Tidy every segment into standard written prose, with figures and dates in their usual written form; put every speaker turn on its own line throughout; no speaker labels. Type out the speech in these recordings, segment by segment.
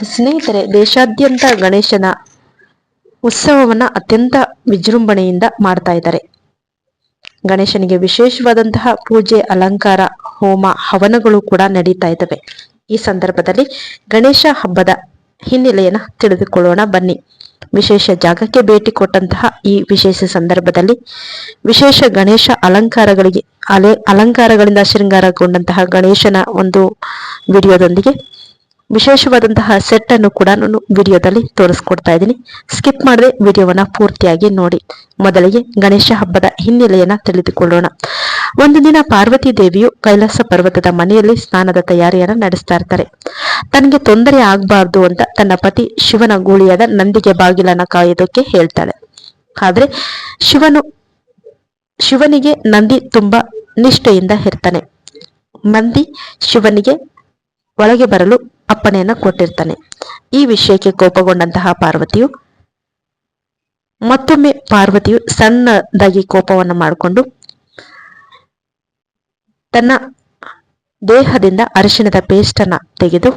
ಸ್ನೇಹಿತರೆ, ದೇಶಾದ್ಯಂತ ಗಣೇಶನ ಉತ್ಸವವನ್ನ ಅತ್ಯಂತ ವಿಜೃಂಭಣೆಯಿಂದ ಮಾಡ್ತಾ ಇದ್ದಾರೆ. ಗಣೇಶನಿಗೆ ವಿಶೇಷವಾದಂತಹ ಪೂಜೆ, ಅಲಂಕಾರ, ಹೋಮ, ಹವನಗಳು ಕೂಡ ನಡೀತಾ ಇದ್ದಾವೆ. ಈ ಸಂದರ್ಭದಲ್ಲಿ ಗಣೇಶ ಹಬ್ಬದ ಹಿನ್ನೆಲೆಯನ್ನ ತಿಳಿದುಕೊಳ್ಳೋಣ ಬನ್ನಿ. ವಿಶೇಷ ಜಾಗಕ್ಕೆ ಭೇಟಿ ಕೊಟ್ಟಂತಹ ಈ ವಿಶೇಷ ಸಂದರ್ಭದಲ್ಲಿ ವಿಶೇಷ ಗಣೇಶ ಅಲಂಕಾರಗಳಿಂದ ಶೃಂಗಾರಗೊಂಡಂತಹ ಗಣೇಶನ ಒಂದು ವಿಡಿಯೋದೊಂದಿಗೆ ವಿಶೇಷವಾದಂತಹ ಸೆಟ್ ಅನ್ನು ಕೂಡ ನಾನು ವಿಡಿಯೋದಲ್ಲಿ ತೋರಿಸ್ಕೊಡ್ತಾ ಇದ್ದೀನಿ. ಸ್ಕಿಪ್ ಮಾಡದೆ ವಿಡಿಯೋವನ್ನ ಪೂರ್ತಿಯಾಗಿ ನೋಡಿ. ಮೊದಲಿಗೆ ಗಣೇಶ ಹಬ್ಬದ ಹಿನ್ನೆಲೆಯನ್ನ ತಿಳಿದುಕೊಳ್ಳೋಣ. ಒಂದು ದಿನ ಪಾರ್ವತಿ ದೇವಿಯು ಕೈಲಾಸ ಪರ್ವತದ ಮನೆಯಲ್ಲಿ ಸ್ನಾನದ ತಯಾರಿಯನ್ನ ನಡೆಸ್ತಾ ಇರ್ತಾರೆ. ತನಗೆ ತೊಂದರೆ ಆಗ್ಬಾರ್ದು ಅಂತ ತನ್ನ ಪತಿ ಶಿವನ ಗೂಳಿಯಾದ ನಂದಿಗೆ ಬಾಗಿಲನ್ನ ಕಾಯೋದಕ್ಕೆ ಹೇಳ್ತಾಳೆ. ಆದ್ರೆ ಶಿವನಿಗೆ ನಂದಿ ತುಂಬಾ ನಿಷ್ಠೆಯಿಂದ ಇರ್ತಾನೆ. ನಂದಿ ಶಿವನಿಗೆ ಒಳಗೆ ಬರಲು ಅಪ್ಪಣೆಯನ್ನ ಕೊಟ್ಟಿರ್ತಾನೆ. ಈ ವಿಷಯಕ್ಕೆ ಕೋಪಗೊಂಡಂತಹ ಪಾರ್ವತಿಯು ಸಣ್ಣದಾಗಿ ಕೋಪವನ್ನು ಮಾಡಿಕೊಂಡು ತನ್ನ ದೇಹದಿಂದ ಅರಿಶಿಣದ ಪೇಸ್ಟ್ ಅನ್ನ ತೆಗೆದು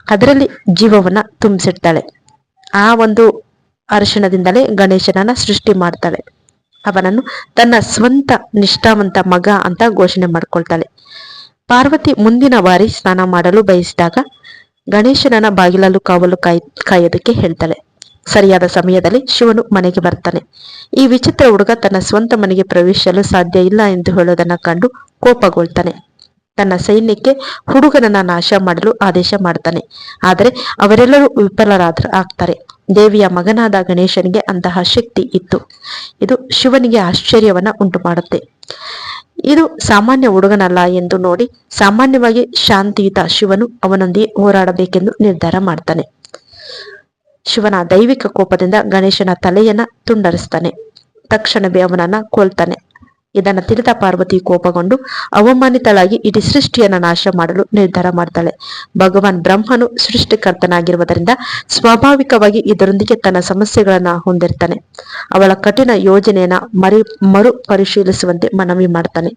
ಅದರಲ್ಲಿ ಜೀವವನ್ನ ತುಂಬಿಸಿಡ್ತಾಳೆ. ಆ ಒಂದು ಅರಿಶಿಣದಿಂದಲೇ ಗಣೇಶನನ್ನ ಸೃಷ್ಟಿ ಮಾಡ್ತಾಳೆ. ಅವನನ್ನು ತನ್ನ ಸ್ವಂತ ನಿಷ್ಠಾವಂತ ಮಗ ಅಂತ ಘೋಷಣೆ ಮಾಡ್ಕೊಳ್ತಾಳೆ. ಪಾರ್ವತಿ ಮುಂದಿನ ಬಾರಿ ಸ್ನಾನ ಮಾಡಲು ಬಯಸಿದಾಗ ಗಣೇಶನನ್ನ ಬಾಗಿಲಲ್ಲೂ ಕಾಯೋದಕ್ಕೆ ಹೇಳ್ತಾಳೆ. ಸರಿಯಾದ ಸಮಯದಲ್ಲಿ ಶಿವನು ಮನೆಗೆ ಬರ್ತಾನೆ. ಈ ವಿಚಿತ್ರ ಹುಡುಗ ತನ್ನ ಸ್ವಂತ ಮನೆಗೆ ಪ್ರವೇಶಿಸಲು ಸಾಧ್ಯ ಇಲ್ಲ ಎಂದು ಹೇಳೋದನ್ನ ಕಂಡು ಕೋಪಗೊಳ್ತಾನೆ. ತನ್ನ ಸೈನ್ಯಕ್ಕೆ ಹುಡುಗನನ್ನ ನಾಶ ಮಾಡಲು ಆದೇಶ ಮಾಡ್ತಾನೆ. ಆದರೆ ಅವರೆಲ್ಲರೂ ಆಗ್ತಾರೆ. ದೇವಿಯ ಮಗನಾದ ಗಣೇಶನಿಗೆ ಅಂತಹ ಶಕ್ತಿ ಇತ್ತು. ಇದು ಶಿವನಿಗೆ ಆಶ್ಚರ್ಯವನ್ನ ಉಂಟು ಮಾಡುತ್ತೆ. ಇದು ಸಾಮಾನ್ಯ ಹುಡುಗನಲ್ಲ ಎಂದು ನೋಡಿ ಸಾಮಾನ್ಯವಾಗಿ ಶಾಂತಿಯುತ ಶಿವನು ಅವನೊಂದಿಗೆ ಹೋರಾಡಬೇಕೆಂದು ನಿರ್ಧಾರ ಮಾಡ್ತಾನೆ. ಶಿವನ ದೈವಿಕ ಕೋಪದಿಂದ ಗಣೇಶನ ತಲೆಯನ್ನ ತುಂಡರಿಸ್ತಾನೆ. ತಕ್ಷಣವೇ ಅವನನ್ನ ಕೊಲ್ತಾನೆ. ಇದನ್ನ ತಿಳಿದ ಪಾರ್ವತಿ ಕೋಪಗೊಂಡು ಅವಮಾನಿತಳಾಗಿ ಇಡೀ ಸೃಷ್ಟಿಯನ್ನ ನಾಶ ಮಾಡಲು ನಿರ್ಧಾರ ಮಾಡ್ತಾಳೆ. ಭಗವಾನ್ ಬ್ರಹ್ಮನು ಸೃಷ್ಟಿಕರ್ತನಾಗಿರುವುದರಿಂದ ಸ್ವಾಭಾವಿಕವಾಗಿ ಇದರೊಂದಿಗೆ ತನ್ನ ಸಮಸ್ಯೆಗಳನ್ನ ಹೊಂದಿರ್ತಾನೆ. ಅವಳ ಕಠಿಣ ಯೋಜನೆಯನ್ನ ಮರು ಪರಿಶೀಲಿಸುವಂತೆ ಮನವಿ ಮಾಡ್ತಾನೆ.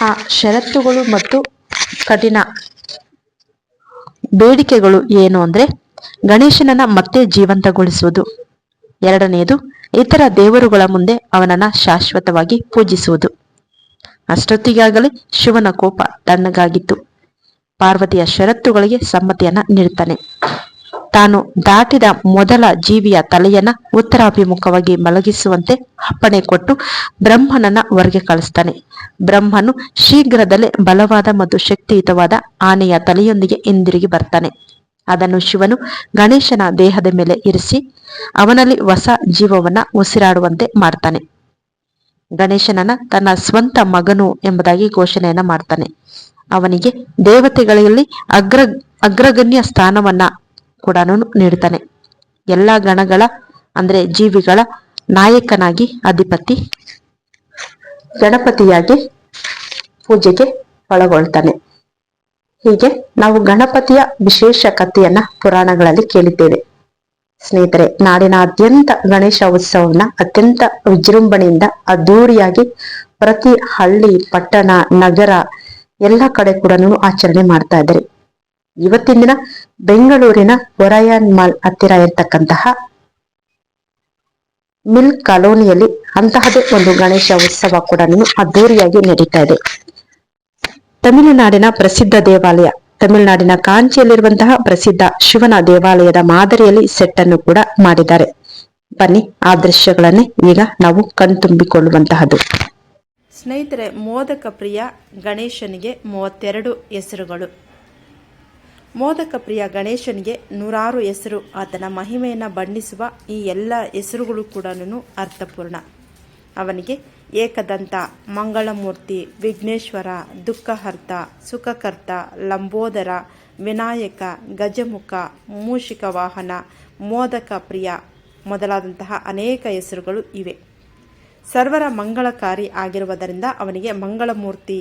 ಆ ಷರತ್ತುಗಳು ಮತ್ತು ಕಠಿಣ ಬೇಡಿಕೆಗಳು ಏನು ಅಂದ್ರೆ, ಗಣೇಶನನ್ನ ಮತ್ತೆ ಜೀವಂತಗೊಳಿಸುವುದು. ಎರಡನೆಯದು, ಇತರ ದೇವರುಗಳ ಮುಂದೆ ಅವನನ್ನ ಶಾಶ್ವತವಾಗಿ ಪೂಜಿಸುವುದು. ಅಷ್ಟೊತ್ತಿಗಾಗಲೇ ಶಿವನ ಕೋಪ ತಣ್ಣಗಾಗಿತ್ತು. ಪಾರ್ವತಿಯ ಷರತ್ತುಗಳಿಗೆ ಸಮ್ಮತಿಯನ್ನ ನೀಡ್ತಾನೆ. ತಾನು ದಾಟಿದ ಮೊದಲ ಜೀವಿಯ ತಲೆಯನ್ನ ಉತ್ತರಾಭಿಮುಖವಾಗಿ ಮಲಗಿಸುವಂತೆ ಅಪ್ಪಣೆ ಕೊಟ್ಟು ಬ್ರಹ್ಮನನ್ನ ಹೊರಗೆ ಕಳಿಸ್ತಾನೆ. ಬ್ರಹ್ಮನು ಶೀಘ್ರದಲ್ಲೇ ಬಲವಾದ ಮತ್ತು ಶಕ್ತಿಯುತವಾದ ಆನೆಯ ತಲೆಯೊಂದಿಗೆ ಹಿಂದಿರುಗಿ ಬರ್ತಾನೆ. ಅದನ್ನು ಶಿವನು ಗಣೇಶನ ದೇಹದ ಮೇಲೆ ಇರಿಸಿ ಅವನಲ್ಲಿ ಹೊಸ ಜೀವವನ್ನ ಉಸಿರಾಡುವಂತೆ ಮಾಡ್ತಾನೆ. ಗಣೇಶನನ್ನ ತನ್ನ ಸ್ವಂತ ಮಗನು ಎಂಬುದಾಗಿ ಘೋಷಣೆಯನ್ನ ಮಾಡ್ತಾನೆ. ಅವನಿಗೆ ದೇವತೆಗಳಲ್ಲಿ ಅಗ್ರಗಣ್ಯ ಸ್ಥಾನವನ್ನ ಕೂಡ ನೀಡ್ತಾನೆ. ಎಲ್ಲ ಗಣಗಳ ಅಂದ್ರೆ ಜೀವಿಗಳ ನಾಯಕನಾಗಿ ಅಧಿಪತಿ ಗಣಪತಿಯಾಗಿ ಪೂಜೆಗೆ ಒಳಗೊಳ್ತಾನೆ. ಹೀಗೆ ನಾವು ಗಣಪತಿಯ ವಿಶೇಷ ಕಥೆಯನ್ನ ಪುರಾಣಗಳಲ್ಲಿ ಕೇಳಿದ್ದೇವೆ. ಸ್ನೇಹಿತರೆ, ನಾಡಿನಾದ್ಯಂತ ಗಣೇಶ ಉತ್ಸವವನ್ನ ಅತ್ಯಂತ ವಿಜೃಂಭಣೆಯಿಂದ ಅದ್ದೂರಿಯಾಗಿ ಪ್ರತಿ ಹಳ್ಳಿ, ಪಟ್ಟಣ, ನಗರ ಎಲ್ಲ ಕಡೆ ಕೂಡ ಆಚರಣೆ ಮಾಡ್ತಾ ಇದ್ದಾರೆ. ಇವತ್ತಿನ ದಿನ ಬೆಂಗಳೂರಿನ ಒರಾಯನ್ ಮಾಲ್ ಹತ್ತಿರ ಇರತಕ್ಕಂತಹ ಮಿಲ್ ಕಾಲೋನಿಯಲ್ಲಿ ಅಂತಹದೇ ಒಂದು ಗಣೇಶ ಉತ್ಸವ ಕೂಡ ಅದ್ದೂರಿಯಾಗಿ ನಡೀತಾ ಇದೆ. ತಮಿಳುನಾಡಿನ ಪ್ರಸಿದ್ಧ ದೇವಾಲಯ, ತಮಿಳುನಾಡಿನ ಕಾಂಚಿಯಲ್ಲಿರುವಂತಹ ಪ್ರಸಿದ್ಧ ಶಿವನ ದೇವಾಲಯದ ಮಾದರಿಯಲ್ಲಿ ಸೆಟ್ ಅನ್ನು ಕೂಡ ಮಾಡಿದ್ದಾರೆ. ಬನ್ನಿ ಆ ದೃಶ್ಯಗಳನ್ನೇ ಈಗ ನಾವು ಕಣ್ತುಂಬಿಕೊಳ್ಳುವಂತಹದ್ದು.
ಸ್ನೇಹಿತರೆ, ಮೋದಕ ಪ್ರಿಯ ಗಣೇಶನಿಗೆ 32 ಹೆಸರುಗಳು. ಮೋದಕ ಪ್ರಿಯ ಗಣೇಶನಿಗೆ 100 ಹೆಸರು. ಆತನ ಮಹಿಮೆಯನ್ನು ಬಣ್ಣಿಸುವ ಈ ಎಲ್ಲ ಹೆಸರುಗಳು ಕೂಡ ಅರ್ಥಪೂರ್ಣ. ಅವನಿಗೆ ಏಕದಂತ, ಮಂಗಳಮೂರ್ತಿ, ವಿಘ್ನೇಶ್ವರ, ದುಃಖಹರ್ತ, ಸುಖಕರ್ತ, ಲಂಬೋದರ, ವಿನಾಯಕ, ಗಜಮುಖ, ಮೂಷಿಕ ವಾಹನ, ಮೋದಕ ಪ್ರಿಯ ಮೊದಲಾದಂತಹ ಅನೇಕ ಹೆಸರುಗಳು ಇವೆ. ಸರ್ವರ ಮಂಗಳಕಾರಿ ಆಗಿರುವುದರಿಂದ ಅವನಿಗೆ ಮಂಗಳಮೂರ್ತಿ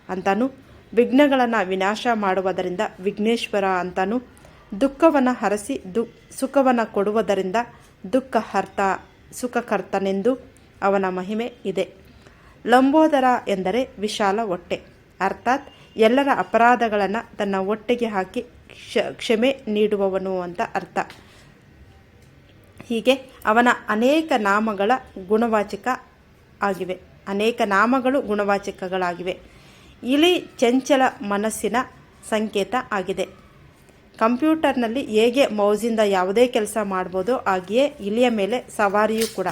ಅಂತಾನು, ವಿಘ್ನಗಳನ್ನು ವಿನಾಶ ಮಾಡುವುದರಿಂದ ವಿಘ್ನೇಶ್ವರ ಅಂತಾನು, ದುಃಖವನ್ನು ಹರಸಿ ಸುಖವನ್ನು ಕೊಡುವುದರಿಂದ ದುಃಖಹರ್ತ, ಸುಖಕರ್ತನೆಂದು ಅವನ ಮಹಿಮೆ ಇದೆ. ಲಂಬೋದರ ಎಂದರೆ ವಿಶಾಲ ಹೊಟ್ಟೆ, ಅರ್ಥಾತ್ ಎಲ್ಲರ ಅಪರಾಧಗಳನ್ನು ತನ್ನ ಹೊಟ್ಟೆಗೆ ಹಾಕಿ ಕ್ಷಮೆ ನೀಡುವವನು ಅಂತ ಅರ್ಥ. ಹೀಗೆ ಅವನ ಅನೇಕ ನಾಮಗಳ ಗುಣವಾಚಕ ಆಗಿವೆ, ಅನೇಕ ನಾಮಗಳು ಗುಣವಾಚಕಗಳಾಗಿವೆ. ಇಲಿ ಚಂಚಲ ಮನಸ್ಸಿನ ಸಂಕೇತ ಆಗಿದೆ. ಕಂಪ್ಯೂಟರ್ನಲ್ಲಿ ಹೇಗೆ ಮೌಸಿಂದ ಯಾವುದೇ ಕೆಲಸ ಮಾಡ್ಬೋದೋ ಹಾಗೆಯೇ ಇಲಿಯ ಮೇಲೆ ಸವಾರಿಯೂ ಕೂಡ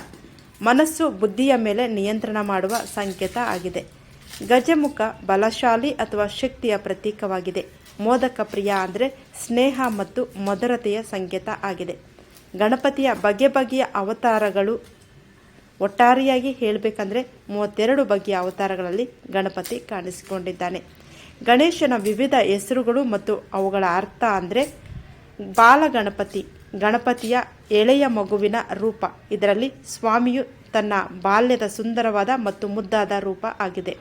ಮನಸ್ಸು ಬುದ್ಧಿಯ ಮೇಲೆ ನಿಯಂತ್ರಣ ಮಾಡುವ ಸಂಕೇತ ಆಗಿದೆ. ಗಜಮುಖ ಬಲಶಾಲಿ ಅಥವಾ ಶಕ್ತಿಯ ಪ್ರತೀಕವಾಗಿದೆ. ಮೋದಕ ಪ್ರಿಯ ಅಂದರೆ ಸ್ನೇಹ ಮತ್ತು ಮಧುರತೆಯ ಸಂಕೇತ ಆಗಿದೆ. ಗಣಪತಿಯ ಬಗೆ ಬಗೆಯ ಅವತಾರಗಳು, ಒಟ್ಟಾರೆಯಾಗಿ ಹೇಳಬೇಕಂದ್ರೆ 32 ಬಗೆಯ ಅವತಾರಗಳಲ್ಲಿ ಗಣಪತಿ ಕಾಣಿಸಿಕೊಂಡಿದ್ದಾನೆ. ಗಣೇಶನ ವಿವಿಧ ಹೆಸರುಗಳು ಮತ್ತು ಅವುಗಳ ಅರ್ಥ ಅಂದರೆ ಬಾಲಗಣಪತಿ, ಗಣಪತಿಯ ಎಳೆಯ ಮಗುವಿನ ರೂಪ. ಇದರಲ್ಲಿ ಸ್ವಾಮಿಯು ತನ್ನ ಬಾಲ್ಯದ ಸುಂದರವಾದ ಮತ್ತು ಮುದ್ದಾದ ರೂಪ ಆಗಿದೆ.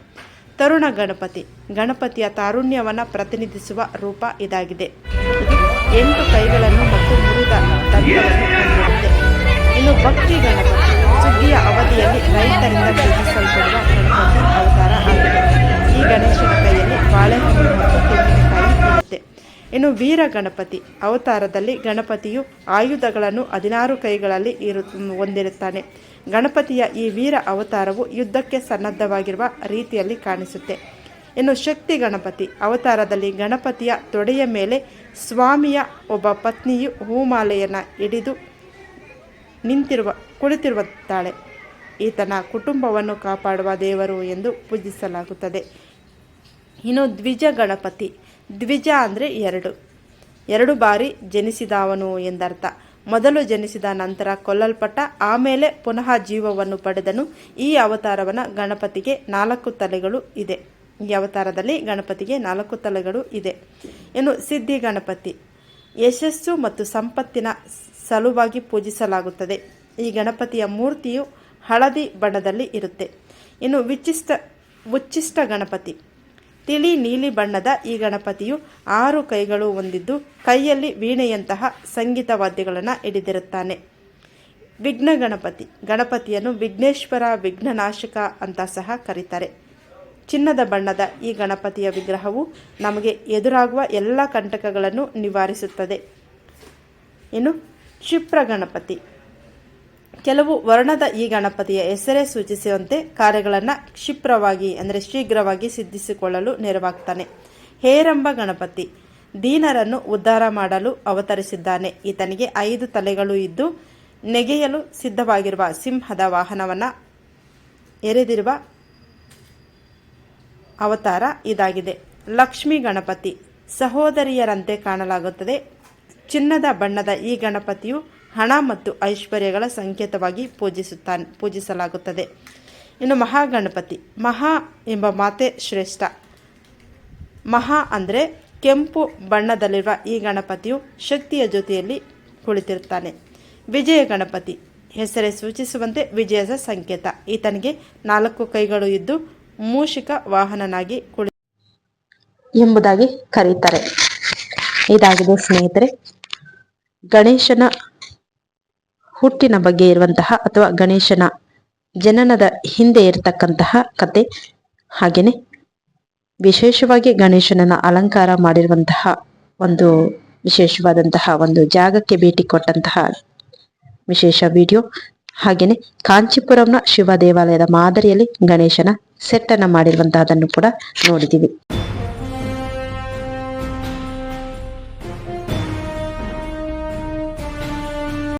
ತರುಣ ಗಣಪತಿ, ಗಣಪತಿಯ ತಾರುಣ್ಯವನ್ನು ಪ್ರತಿನಿಧಿಸುವ ರೂಪ ಇದಾಗಿದೆ. ಇದು 8 ಕೈಗಳನ್ನು ಮತ್ತು ಮುರಿದ ದಂತವನ್ನು ಹೊಂದಿರುತ್ತೆ. ಇನ್ನು ಭಕ್ತಿ ಗಣಪತಿ, ಸುಗ್ಗಿಯ ಅವಧಿಯಲ್ಲಿ ರೈತರಿಂದ ಪೂಜಿಸಲ್ಪಡುವ ಗಣಪತಿ ಅವತಾರ ಆಗಿದೆ. ಈ ಗಣೇಶನ ಕೈಯಲ್ಲಿ ಬಾಳೆಹಣ್ಣು ಮತ್ತು ತೆಂಗಿನಕಾಯಿ ಇರುತ್ತೆ. ಇನ್ನು ವೀರ ಗಣಪತಿ ಅವತಾರದಲ್ಲಿ ಗಣಪತಿಯು ಆಯುಧಗಳನ್ನು 16 ಕೈಗಳಲ್ಲಿ ಹೊಂದಿರುತ್ತಾನೆ. ಗಣಪತಿಯ ಈ ವೀರ ಅವತಾರವು ಯುದ್ಧಕ್ಕೆ ಸನ್ನದ್ಧವಾಗಿರುವ ರೀತಿಯಲ್ಲಿ ಕಾಣಿಸುತ್ತೆ. ಇನ್ನು ಶಕ್ತಿ ಗಣಪತಿ ಅವತಾರದಲ್ಲಿ ಗಣಪತಿಯ ತೊಡೆಯ ಮೇಲೆ ಸ್ವಾಮಿಯ ಒಬ್ಬ ಪತ್ನಿಯು ಹೂಮಾಲೆಯನ್ನು ಹಿಡಿದು ಕುಳಿತಿರುತ್ತಾಳೆ. ಈತನ ಕುಟುಂಬವನ್ನು ಕಾಪಾಡುವ ದೇವರು ಎಂದು ಪೂಜಿಸಲಾಗುತ್ತದೆ. ಇನ್ನು ದ್ವಿಜ ಗಣಪತಿ, ದ್ವಿಜ ಅಂದರೆ 2 ಬಾರಿ ಜನಿಸಿದವನು ಎಂದರ್ಥ. ಮೊದಲು ಜನಿಸಿದ ನಂತರ ಕೊಲ್ಲಲ್ಪಟ್ಟ, ಆಮೇಲೆ ಪುನಃ ಜೀವವನ್ನು ಪಡೆದನು. ಈ ಅವತಾರವನ್ನು ಗಣಪತಿಗೆ 4 ತಲೆಗಳು ಇದೆ. ಈ ಅವತಾರದಲ್ಲಿ ಗಣಪತಿಗೆ 4 ತಲೆಗಳು ಇದೆ. ಇನ್ನು ಸಿದ್ಧಿ ಗಣಪತಿ, ಯಶಸ್ಸು ಮತ್ತು ಸಂಪತ್ತಿನ ಸಲುವಾಗಿ ಪೂಜಿಸಲಾಗುತ್ತದೆ. ಈ ಗಣಪತಿಯ ಮೂರ್ತಿಯು ಹಳದಿ ಬಣ್ಣದಲ್ಲಿ ಇರುತ್ತೆ. ಇನ್ನು ಉಚ್ಚಿಷ್ಟ ಗಣಪತಿ, ತಿಳಿ ನೀಲಿ ಬಣ್ಣದ ಈ ಗಣಪತಿಯು 6 ಕೈಗಳು ಹೊಂದಿದ್ದು ಕೈಯಲ್ಲಿ ವೀಣೆಯಂತಹ ಸಂಗೀತ ವಾದ್ಯಗಳನ್ನು ಹಿಡಿದಿರುತ್ತಾನೆ. ವಿಘ್ನ ಗಣಪತಿ, ಗಣಪತಿಯನ್ನು ವಿಘ್ನೇಶ್ವರ, ವಿಘ್ನನಾಶಕ ಅಂತ ಸಹ ಕರೀತಾರೆ. ಚಿನ್ನದ ಬಣ್ಣದ ಈ ಗಣಪತಿಯ ವಿಗ್ರಹವು ನಮಗೆ ಎದುರಾಗುವ ಎಲ್ಲ ಕಂಟಕಗಳನ್ನು ನಿವಾರಿಸುತ್ತದೆ. ಇನ್ನು ಕ್ಷಿಪ್ರ ಗಣಪತಿ, ಕೆಲವು ವರ್ಣದ ಈ ಗಣಪತಿಯ ಹೆಸರೇ ಸೂಚಿಸುವಂತೆ ಕಾರ್ಯಗಳನ್ನು ಕ್ಷಿಪ್ರವಾಗಿ ಅಂದರೆ ಶೀಘ್ರವಾಗಿ ಸಿದ್ಧಿಸಿಕೊಳ್ಳಲು ನೆರವಾಗ್ತಾನೆ. ಹೇರಂಬ ಗಣಪತಿ, ದೀನರನ್ನು ಉದ್ಧಾರ ಮಾಡಲು ಅವತರಿಸಿದ್ದಾನೆ. ಈತನಿಗೆ 5 ತಲೆಗಳು ಇದ್ದು ನೆಗೆಯಲು ಸಿದ್ಧವಾಗಿರುವ ಸಿಂಹದ ವಾಹನವನ್ನು ಎರೆದಿರುವ ಅವತಾರ ಇದಾಗಿದೆ. ಲಕ್ಷ್ಮೀ ಗಣಪತಿ, ಸಹೋದರಿಯರಂತೆ ಕಾಣಲಾಗುತ್ತದೆ. ಚಿನ್ನದ ಬಣ್ಣದ ಈ ಗಣಪತಿಯು ಹಣ ಮತ್ತು ಐಶ್ವರ್ಯಗಳ ಸಂಕೇತವಾಗಿ ಪೂಜಿಸಲಾಗುತ್ತದೆ. ಇನ್ನು ಮಹಾಗಣಪತಿ, ಮಹಾ ಎಂಬ ಮಾತೆ ಶ್ರೇಷ್ಠ. ಮಹಾ ಅಂದರೆ ಕೆಂಪು ಬಣ್ಣದಲ್ಲಿರುವ ಈ ಗಣಪತಿಯು ಶಕ್ತಿಯ ಜೊತೆಯಲ್ಲಿ ಕುಳಿತಿರುತ್ತಾನೆ. ವಿಜಯ ಗಣಪತಿ, ಹೆಸರೇ ಸೂಚಿಸುವಂತೆ ವಿಜಯದ ಸಂಕೇತ. ಈತನಿಗೆ 4 ಕೈಗಳು ಇದ್ದು ಮೂಷಿಕ ವಾಹನನಾಗಿ
ಎಂಬುದಾಗಿ ಕರೀತಾರೆ. ಇದಾಗಿದೆ ಸ್ನೇಹಿತರೆ ಗಣೇಶನ ಹುಟ್ಟಿನ ಬಗ್ಗೆ ಇರುವಂತಹ ಅಥವಾ ಗಣೇಶನ ಜನನದ ಹಿಂದೆ ಇರತಕ್ಕಂತಹ ಕತೆ. ಹಾಗೇನೆ ವಿಶೇಷವಾಗಿ ಗಣೇಶನನ್ನ ಅಲಂಕಾರ ಮಾಡಿರುವಂತಹ ಒಂದು ವಿಶೇಷವಾದಂತಹ ಒಂದು ಜಾಗಕ್ಕೆ ಭೇಟಿ ಕೊಟ್ಟಂತಹ ವಿಶೇಷ ವಿಡಿಯೋ. ಹಾಗೇನೆ ಕಾಂಚೀಪುರಂನ ಶಿವ ದೇವಾಲಯದ ಮಾದರಿಯಲ್ಲಿ ಗಣೇಶನ ಸೆಟ್ ಅನ್ನ ಮಾಡಿರುವಂತಹದನ್ನು ಕೂಡ ನೋಡಿದ್ದೀವಿ.